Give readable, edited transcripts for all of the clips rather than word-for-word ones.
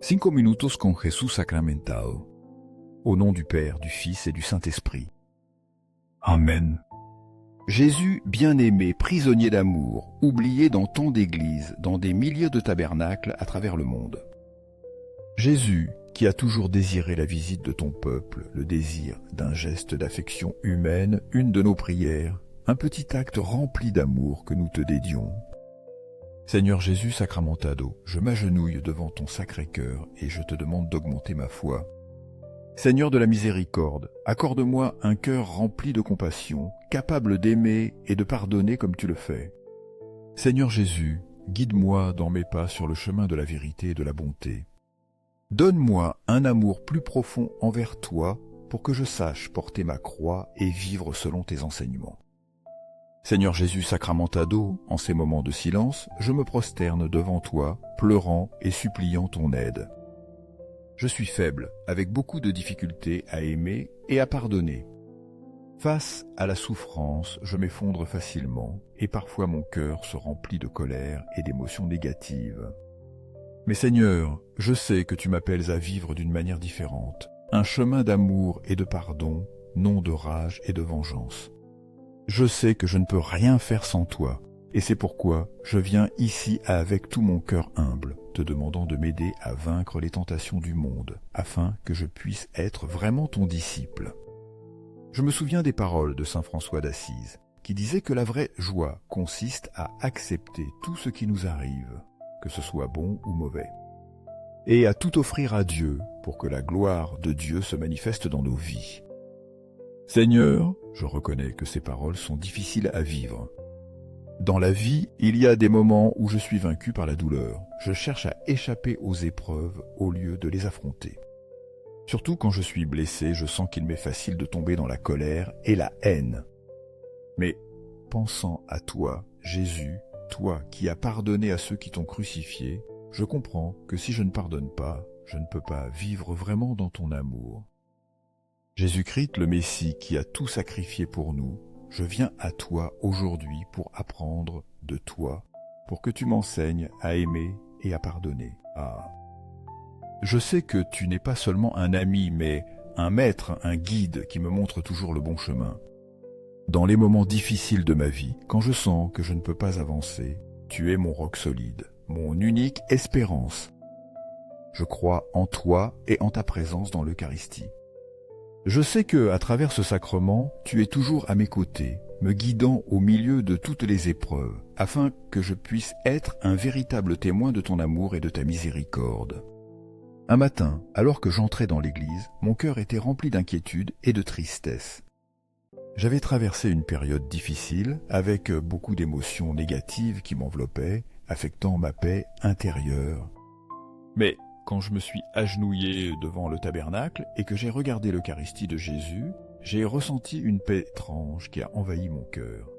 Cinco minutos con Jesús sacramentado. Au nom du Père, du Fils et du Saint-Esprit. Amen. Jésus, bien-aimé, prisonnier d'amour, oublié dans tant d'églises, dans des milliers de tabernacles à travers le monde. Jésus, qui a toujours désiré la visite de ton peuple, le désir d'un geste d'affection humaine, une de nos prières, un petit acte rempli d'amour que nous te dédions. Seigneur Jésus sacramentado, je m'agenouille devant ton sacré cœur et je te demande d'augmenter ma foi. Seigneur de la miséricorde, accorde-moi un cœur rempli de compassion, capable d'aimer et de pardonner comme tu le fais. Seigneur Jésus, guide-moi dans mes pas sur le chemin de la vérité et de la bonté. Donne-moi un amour plus profond envers toi pour que je sache porter ma croix et vivre selon tes enseignements. Seigneur Jésus sacramentado, en ces moments de silence, je me prosterne devant toi, pleurant et suppliant ton aide. Je suis faible, avec beaucoup de difficultés à aimer et à pardonner. Face à la souffrance, je m'effondre facilement et parfois mon cœur se remplit de colère et d'émotions négatives. Mais Seigneur, je sais que tu m'appelles à vivre d'une manière différente, un chemin d'amour et de pardon, non de rage et de vengeance. Je sais que je ne peux rien faire sans toi, et c'est pourquoi je viens ici avec tout mon cœur humble, te demandant de m'aider à vaincre les tentations du monde, afin que je puisse être vraiment ton disciple. Je me souviens des paroles de saint François d'Assise, qui disait que la vraie joie consiste à accepter tout ce qui nous arrive, que ce soit bon ou mauvais, et à tout offrir à Dieu pour que la gloire de Dieu se manifeste dans nos vies. Seigneur, je reconnais que ces paroles sont difficiles à vivre. Dans la vie, il y a des moments où je suis vaincu par la douleur. Je cherche à échapper aux épreuves au lieu de les affronter. Surtout quand je suis blessé, je sens qu'il m'est facile de tomber dans la colère et la haine. Mais pensant à toi, Jésus, toi qui as pardonné à ceux qui t'ont crucifié, je comprends que si je ne pardonne pas, je ne peux pas vivre vraiment dans ton amour. Jésus-Christ, le Messie qui a tout sacrifié pour nous, je viens à toi aujourd'hui pour apprendre de toi, pour que tu m'enseignes à aimer et à pardonner. Je sais que tu n'es pas seulement un ami, mais un maître, un guide qui me montre toujours le bon chemin. Dans les moments difficiles de ma vie, quand je sens que je ne peux pas avancer, tu es mon roc solide, mon unique espérance. Je crois en toi et en ta présence dans l'Eucharistie. Je sais que, à travers ce sacrement, tu es toujours à mes côtés, me guidant au milieu de toutes les épreuves, afin que je puisse être un véritable témoin de ton amour et de ta miséricorde. Un matin, alors que j'entrais dans l'église, mon cœur était rempli d'inquiétude et de tristesse. J'avais traversé une période difficile, avec beaucoup d'émotions négatives qui m'enveloppaient, affectant ma paix intérieure. Mais quand je me suis agenouillé devant le tabernacle et que j'ai regardé l'Eucharistie de Jésus, j'ai ressenti une paix étrange qui a envahi mon cœur.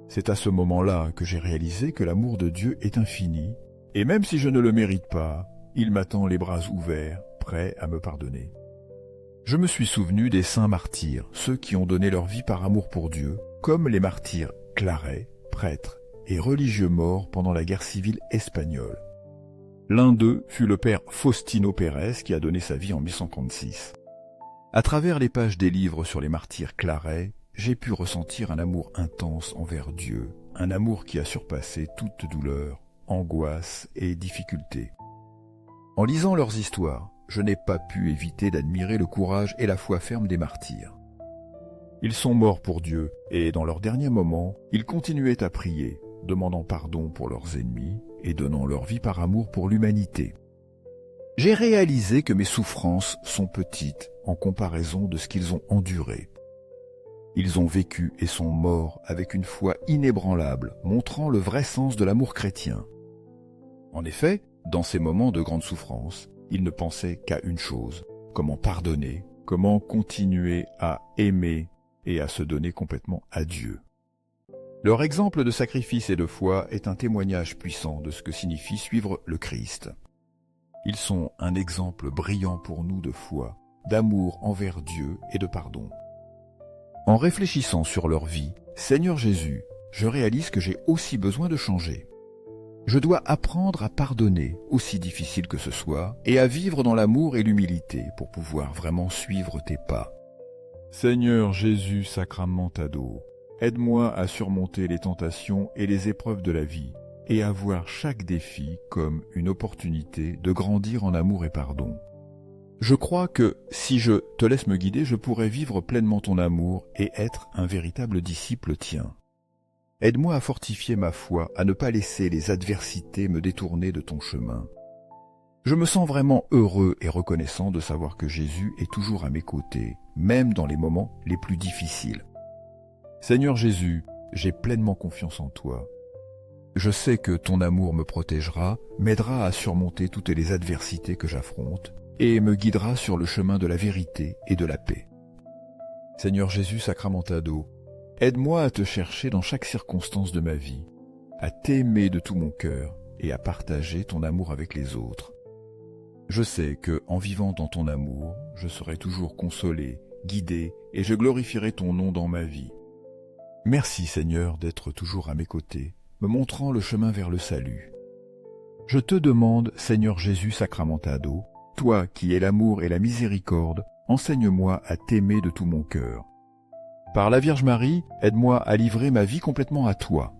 C'est à ce moment-là que j'ai réalisé que l'amour de Dieu est infini, et même si je ne le mérite pas, il m'attend les bras ouverts, prêt à me pardonner. Je me suis souvenu des saints martyrs, ceux qui ont donné leur vie par amour pour Dieu, comme les martyrs Claret, prêtres et religieux morts pendant la guerre civile espagnole. L'un d'eux fut le père Faustino Pérez qui a donné sa vie en 1136. À travers les pages des livres sur les martyrs Claret, j'ai pu ressentir un amour intense envers Dieu, un amour qui a surpassé toute douleur, angoisse et difficulté. En lisant leurs histoires, je n'ai pas pu éviter d'admirer le courage et la foi ferme des martyrs. Ils sont morts pour Dieu et dans leurs derniers moments, ils continuaient à prier, demandant pardon pour leurs ennemis et donnant leur vie par amour pour l'humanité. J'ai réalisé que mes souffrances sont petites en comparaison de ce qu'ils ont enduré. Ils ont vécu et sont morts avec une foi inébranlable, montrant le vrai sens de l'amour chrétien. En effet, dans ces moments de grande souffrance, ils ne pensaient qu'à une chose, comment pardonner, comment continuer à aimer et à se donner complètement à Dieu. Leur exemple de sacrifice et de foi est un témoignage puissant de ce que signifie suivre le Christ. Ils sont un exemple brillant pour nous de foi, d'amour envers Dieu et de pardon. En réfléchissant sur leur vie, Seigneur Jésus, je réalise que j'ai aussi besoin de changer. Je dois apprendre à pardonner, aussi difficile que ce soit, et à vivre dans l'amour et l'humilité pour pouvoir vraiment suivre tes pas. Seigneur Jésus Sacramentado, aide-moi à surmonter les tentations et les épreuves de la vie, et à voir chaque défi comme une opportunité de grandir en amour et pardon. Je crois que, si je te laisse me guider, je pourrai vivre pleinement ton amour et être un véritable disciple tien. Aide-moi à fortifier ma foi, à ne pas laisser les adversités me détourner de ton chemin. Je me sens vraiment heureux et reconnaissant de savoir que Jésus est toujours à mes côtés, même dans les moments les plus difficiles. Seigneur Jésus, j'ai pleinement confiance en toi. Je sais que ton amour me protégera, m'aidera à surmonter toutes les adversités que j'affronte et me guidera sur le chemin de la vérité et de la paix. Seigneur Jésus Sacramentado, aide-moi à te chercher dans chaque circonstance de ma vie, à t'aimer de tout mon cœur et à partager ton amour avec les autres. Je sais que, en vivant dans ton amour, je serai toujours consolé, guidé et je glorifierai ton nom dans ma vie. Merci Seigneur d'être toujours à mes côtés, me montrant le chemin vers le salut. Je te demande, Seigneur Jésus Sacramentado, toi qui es l'amour et la miséricorde, enseigne-moi à t'aimer de tout mon cœur. Par la Vierge Marie, aide-moi à livrer ma vie complètement à toi.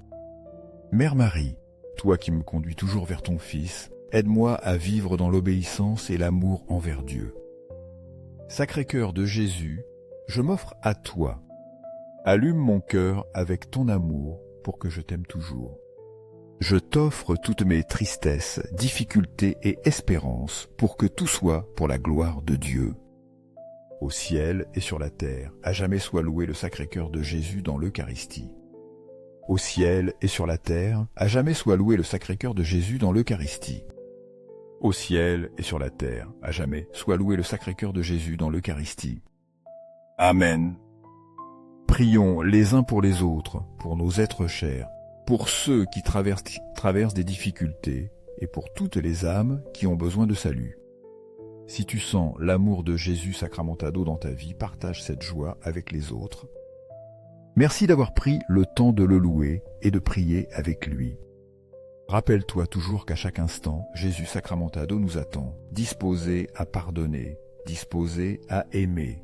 Mère Marie, toi qui me conduis toujours vers ton Fils, aide-moi à vivre dans l'obéissance et l'amour envers Dieu. Sacré-Cœur de Jésus, je m'offre à toi. Allume mon cœur avec ton amour pour que je t'aime toujours. Je t'offre toutes mes tristesses, difficultés et espérances pour que tout soit pour la gloire de Dieu. Au ciel et sur la terre, à jamais soit loué le Sacré-Cœur de Jésus dans l'Eucharistie. Au ciel et sur la terre, à jamais soit loué le Sacré-Cœur de Jésus dans l'Eucharistie. Au ciel et sur la terre, à jamais soit loué le Sacré-Cœur de Jésus dans l'Eucharistie. Amen. Prions les uns pour les autres, pour nos êtres chers, pour ceux qui traversent des difficultés et pour toutes les âmes qui ont besoin de salut. Si tu sens l'amour de Jésus Sacramentado dans ta vie, partage cette joie avec les autres. Merci d'avoir pris le temps de le louer et de prier avec lui. Rappelle-toi toujours qu'à chaque instant, Jésus Sacramentado nous attend, disposé à pardonner, disposé à aimer,